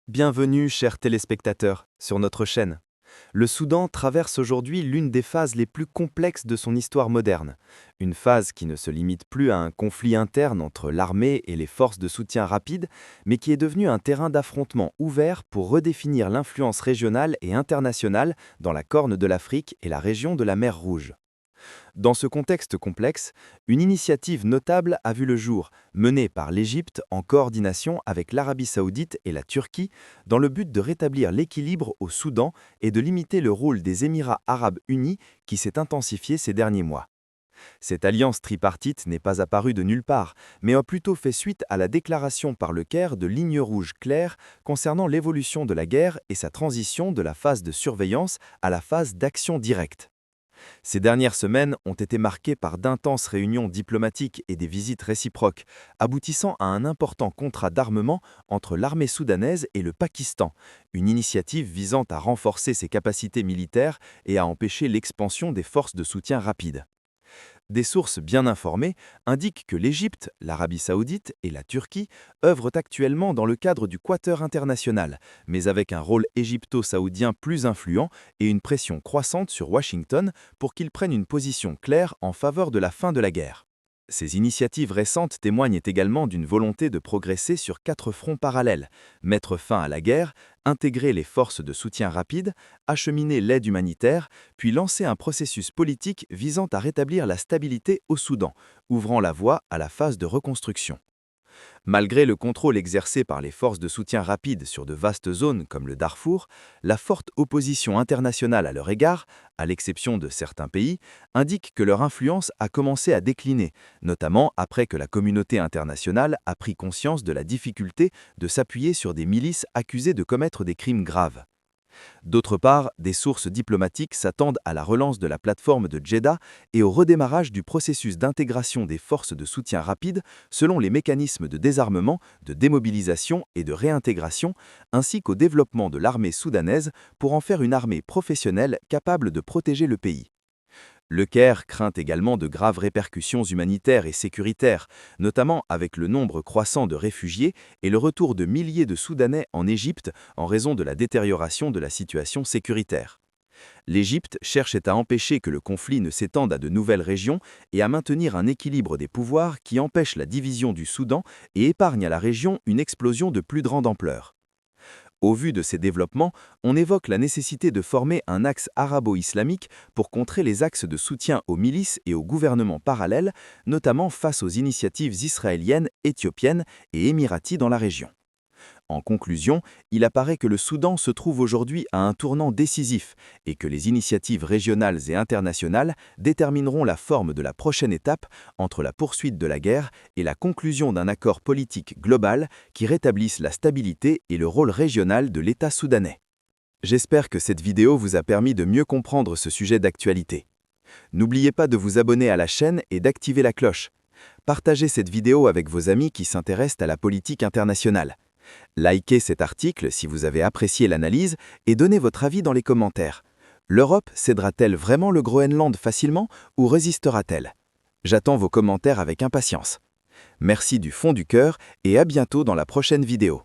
Bienvenue, chers téléspectateurs, sur notre chaîne. Le Soudan traverse aujourd'hui l'une des phases les plus complexes de son histoire moderne. Une phase qui ne se limite plus à un conflit interne entre l'armée et les forces de soutien rapide, mais qui est devenue un terrain d'affrontement ouvert pour redéfinir l'influence régionale et internationale dans la Corne de l'Afrique et la région de la mer Rouge. Dans ce contexte complexe, une initiative notable a vu le jour, menée par l'Égypte en coordination avec l'Arabie saoudite et la Turquie, dans le but de rétablir l'équilibre au Soudan et de limiter le rôle des Émirats arabes unis qui s'est intensifié ces derniers mois. Cette alliance tripartite n'est pas apparue de nulle part, mais a plutôt fait suite à la déclaration par le Caire de lignes rouges claires concernant l'évolution de la guerre et sa transition de la phase de surveillance à la phase d'action directe. Ces dernières semaines ont été marquées par d'intenses réunions diplomatiques et des visites réciproques, aboutissant à un important contrat d'armement entre l'armée soudanaise et le Pakistan, une initiative visant à renforcer ses capacités militaires et à empêcher l'expansion des forces de soutien rapide. Des sources bien informées indiquent que l'Égypte, l'Arabie saoudite et la Turquie œuvrent actuellement dans le cadre du Quater international, mais avec un rôle égypto-saoudien plus influent et une pression croissante sur Washington pour qu'il prenne une position claire en faveur de la fin de la guerre. Ces initiatives récentes témoignent également d'une volonté de progresser sur 4 fronts parallèles: mettre fin à la guerre, intégrer les forces de soutien rapide, acheminer l'aide humanitaire, puis lancer un processus politique visant à rétablir la stabilité au Soudan, ouvrant la voie à la phase de reconstruction. Malgré le contrôle exercé par les forces de soutien rapide sur de vastes zones comme le Darfour, la forte opposition internationale à leur égard, à l'exception de certains pays, indique que leur influence a commencé à décliner, notamment après que la communauté internationale a pris conscience de la difficulté de s'appuyer sur des milices accusées de commettre des crimes graves. D'autre part, des sources diplomatiques s'attendent à la relance de la plateforme de Jeddah et au redémarrage du processus d'intégration des forces de soutien rapide selon les mécanismes de désarmement, de démobilisation et de réintégration, ainsi qu'au développement de l'armée soudanaise pour en faire une armée professionnelle capable de protéger le pays. Le Caire craint également de graves répercussions humanitaires et sécuritaires, notamment avec le nombre croissant de réfugiés et le retour de milliers de Soudanais en Égypte en raison de la détérioration de la situation sécuritaire. L'Égypte cherchait à empêcher que le conflit ne s'étende à de nouvelles régions et à maintenir un équilibre des pouvoirs qui empêche la division du Soudan et épargne à la région une explosion de plus grande ampleur. Au vu de ces développements, on évoque la nécessité de former un axe arabo-islamique pour contrer les axes de soutien aux milices et aux gouvernements parallèles, notamment face aux initiatives israéliennes, éthiopiennes et émiraties dans la région. En conclusion, il apparaît que le Soudan se trouve aujourd'hui à un tournant décisif et que les initiatives régionales et internationales détermineront la forme de la prochaine étape entre la poursuite de la guerre et la conclusion d'un accord politique global qui rétablisse la stabilité et le rôle régional de l'État soudanais. J'espère que cette vidéo vous a permis de mieux comprendre ce sujet d'actualité. N'oubliez pas de vous abonner à la chaîne et d'activer la cloche. Partagez cette vidéo avec vos amis qui s'intéressent à la politique internationale. Likez cet article si vous avez apprécié l'analyse et donnez votre avis dans les commentaires. L'Europe cédera-t-elle vraiment le Groenland facilement ou résistera-t-elle? J'attends vos commentaires avec impatience. Merci du fond du cœur et à bientôt dans la prochaine vidéo.